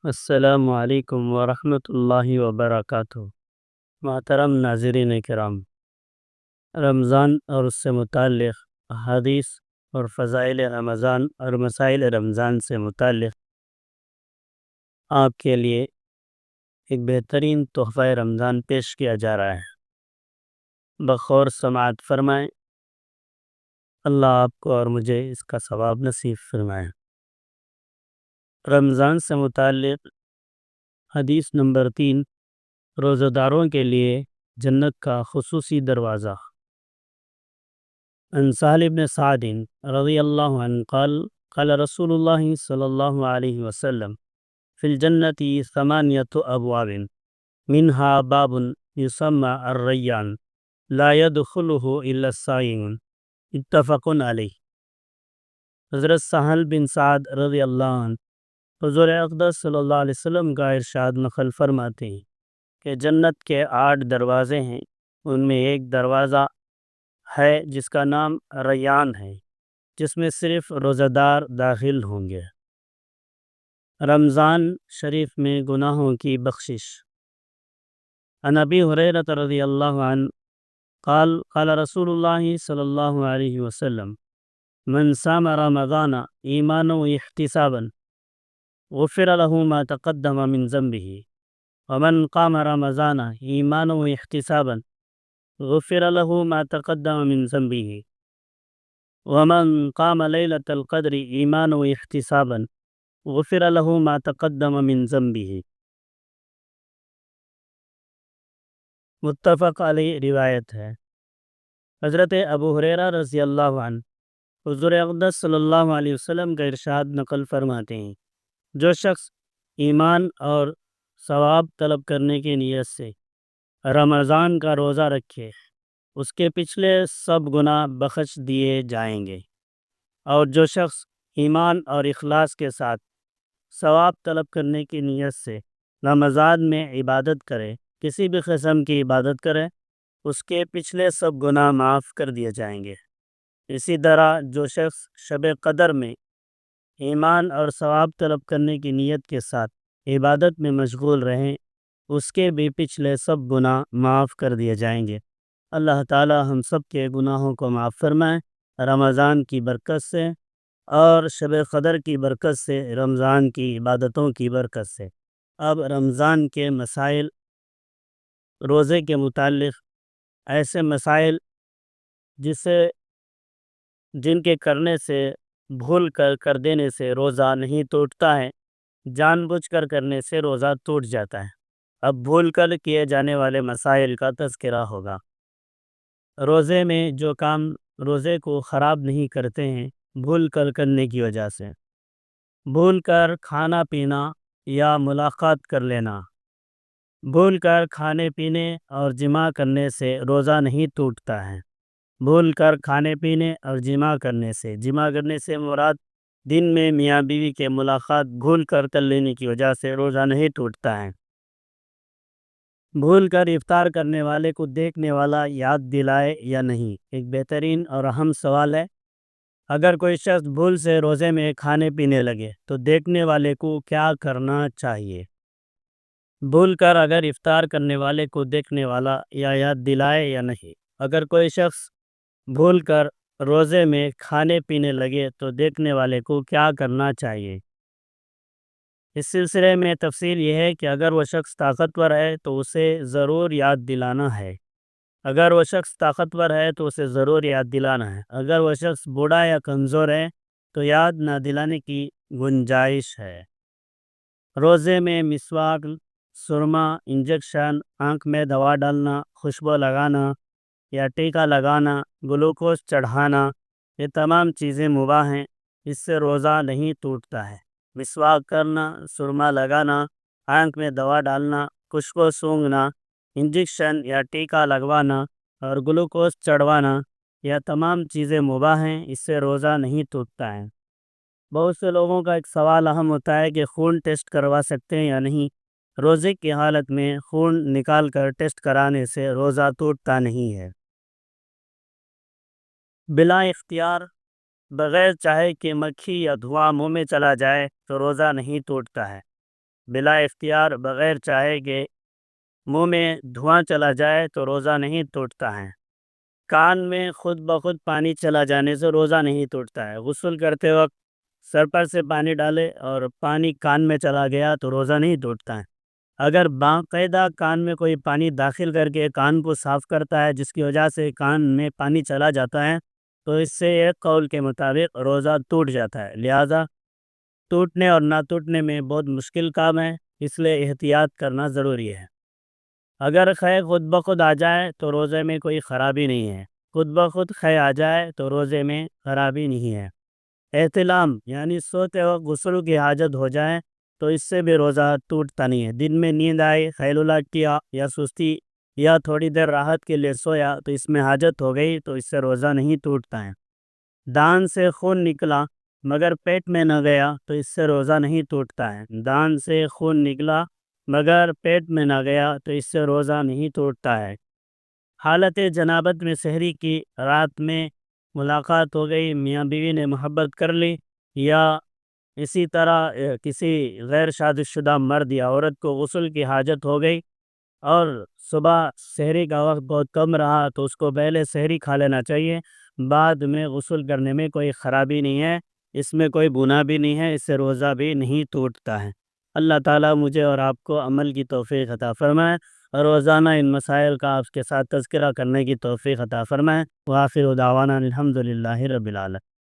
السلام علیکم ورحمۃ اللہ وبرکاتہ۔ محترم ناظرین کرام، رمضان اور اس سے متعلق احادیث اور فضائل رمضان اور مسائل رمضان سے متعلق آپ کے لیے ایک بہترین تحفہ رمضان پیش کیا جا رہا ہے۔ بخور سماعت فرمائیں، اللہ آپ کو اور مجھے اس کا ثواب نصیب فرمائے۔ رمضان سے متعلق حدیث نمبر 3، روزہ داروں کے لیے جنت کا خصوصی دروازہ۔ عن سہل بن سعد رضی اللہ عنہ قال قال رسول اللہ صلی اللہ علیہ وسلم فی الجنت 8 ابواب منها باب یسمى الریان لا يدخله الا الصائمون، متفق علیہ۔ حضرت سہل بن سعد رضی اللہ عنہ حضور اقدس صلی اللہ علیہ وسلم کا ارشاد نقل فرماتے ہیں کہ جنت کے 8 دروازے ہیں، ان میں ایک دروازہ ہے جس کا نام ریان ہے، جس میں صرف روزہ دار داخل ہوں گے۔ رمضان شریف میں گناہوں کی بخشش۔ عن ابی ہریرہ رضی اللہ عنہ قال قال رسول اللہ صلی اللہ علیہ وسلم من صام رمضان ایمانا واحتسابا غفر له ما تقدم من ذنبه ومن قام رمضان ایمانا واحتسابا غفر له ما تقدم من ذنبه ومن قام ليلة القدر ایمانا واحتسابا غفر له ما تقدم من ذنبه، متفق علیہ روایت ہے۔ حضرت ابو ہریرہ رضی اللہ عنہ حضور اقدس صلی اللہ علیہ وسلم کا ارشاد نقل فرماتے ہیں، جو شخص ایمان اور ثواب طلب کرنے کی نیت سے رمضان کا روزہ رکھے، اس کے پچھلے سب گناہ بخش دیے جائیں گے، اور جو شخص ایمان اور اخلاص کے ساتھ ثواب طلب کرنے کی نیت سے رمضان میں عبادت کرے، کسی بھی قسم کی عبادت کرے، اس کے پچھلے سب گناہ معاف کر دیے جائیں گے۔ اسی طرح جو شخص شب قدر میں ایمان اور ثواب طلب کرنے کی نیت کے ساتھ عبادت میں مشغول رہیں، اس کے بھی پچھلے سب گناہ معاف کر دیے جائیں گے۔ اللہ تعالی ہم سب کے گناہوں کو معاف فرمائے، رمضان کی برکت سے اور شب قدر کی برکت سے، رمضان کی عبادتوں کی برکت سے۔ اب رمضان کے مسائل، روزے کے متعلق ایسے مسائل جن کے کرنے سے، بھول کر دینے سے روزہ نہیں ٹوٹتا ہے، جان بوجھ کر کرنے سے روزہ ٹوٹ جاتا ہے۔ اب بھول کر کیے جانے والے مسائل کا تذکرہ ہوگا۔ روزے میں جو کام روزے کو خراب نہیں کرتے ہیں، بھول کر کرنے کی وجہ سے، بھول کر کھانا پینا یا ملاقات کر لینا، بھول کر کھانے پینے اور جماع کرنے سے روزہ نہیں ٹوٹتا ہے۔ بھول کر کھانے پینے اور جماع کرنے سے مراد دن میں میاں بیوی کے ملاقات بھول کر لینے کی وجہ سے روزہ نہیں ٹوٹتا ہے۔ بھول کر افطار کرنے والے کو دیکھنے والا یاد دلائے یا نہیں، ایک بہترین اور اہم سوال ہے۔ اگر کوئی شخص بھول سے روزے میں کھانے پینے لگے تو دیکھنے والے کو کیا کرنا چاہیے؟ بھول کر اگر افطار کرنے والے کو دیکھنے والا یا یاد دلائے یا نہیں۔ اگر کوئی شخص بھول کر روزے میں کھانے پینے لگے تو دیکھنے والے کو کیا کرنا چاہیے؟ اس سلسلے میں تفصیل یہ ہے کہ اگر وہ شخص طاقتور ہے تو اسے ضرور یاد دلانا ہے۔ اگر وہ شخص طاقتور ہے تو اسے ضرور یاد دلانا ہے۔ اگر وہ شخص بوڑھا یا کمزور ہے تو یاد نہ دلانے کی گنجائش ہے۔ روزے میں مسواک، سرما، انجیکشن، آنکھ میں دوا ڈالنا، خوشبو لگانا یا ٹیکا لگانا، گلوکوز چڑھانا، یہ تمام چیزیں مباح ہیں، اس سے روزہ نہیں ٹوٹتا ہے۔ مسواک کرنا، سرما لگانا، آنکھ میں دوا ڈالنا، خوشبو سونگھنا، انجیکشن یا ٹیکا لگوانا اور گلوکوز چڑھوانا، یہ تمام چیزیں مباح ہیں، اس سے روزہ نہیں ٹوٹتا ہے۔ بہت سے لوگوں کا ایک سوال اہم ہوتا ہے کہ خون ٹیسٹ کروا سکتے ہیں یا نہیں۔ روزے کی حالت میں خون نکال کر ٹیسٹ کرانے سے روزہ ٹوٹتا نہیں ہے۔ بلا اختیار، بغیر چاہے کہ مکھی یا دھواں منہ میں چلا جائے تو روزہ نہیں ٹوٹتا ہے۔ بلا اختیار بغیر چاہے کہ منہ میں دھواں چلا جائے تو روزہ نہیں ٹوٹتا ہے۔ کان میں خود بخود پانی چلا جانے سے روزہ نہیں ٹوٹتا ہے۔ غسل کرتے وقت سر پر سے پانی ڈالے اور پانی کان میں چلا گیا تو روزہ نہیں ٹوٹتا ہے۔ اگر باقاعدہ کان میں کوئی پانی داخل کر کے کان کو صاف کرتا ہے جس کی وجہ سے کان میں پانی چلا جاتا ہے تو اس سے ایک قول کے مطابق روزہ ٹوٹ جاتا ہے۔ لہذا ٹوٹنے اور نہ ٹوٹنے میں بہت مشکل کام ہے، اس لیے احتیاط کرنا ضروری ہے۔ اگر خے خود بخود آ جائے تو روزے میں کوئی خرابی نہیں ہے۔ خود بخود خے آ جائے تو روزے میں خرابی نہیں ہے۔ احتلام یعنی سوتے وقت غسل کی حاجت ہو جائے تو اس سے بھی روزہ ٹوٹتا نہیں ہے۔ دن میں نیند آئی، خیلولہ کیا یا سستی یا تھوڑی دیر راحت کے لیے سویا تو اس میں حاجت ہو گئی تو اس سے روزہ نہیں ٹوٹتا ہے۔ دان سے خون نکلا مگر پیٹ میں نہ گیا تو اس سے روزہ نہیں ٹوٹتا ہے۔ دان سے خون نکلا مگر پیٹ میں نہ گیا تو اس سے روزہ نہیں ٹوٹتا ہے۔ حالت جنابت میں سحری کی رات میں ملاقات ہو گئی، میاں بیوی نے محبت کر لی، یا اسی طرح کسی غیر شادی شدہ مرد یا عورت کو غسل کی حاجت ہو گئی اور صبح سحری کا وقت بہت کم رہا تو اس کو پہلے سحری کھا لینا چاہیے، بعد میں غسل کرنے میں کوئی خرابی نہیں ہے، اس میں کوئی گناہ بھی نہیں ہے، اس سے روزہ بھی نہیں ٹوٹتا ہے۔ اللہ تعالیٰ مجھے اور آپ کو عمل کی توفیق عطا فرمائے اور روزانہ ان مسائل کا آپ کے ساتھ تذکرہ کرنے کی توفیق عطا فرمائے۔ وآخر دعوانا الحمدللہ رب العالمین۔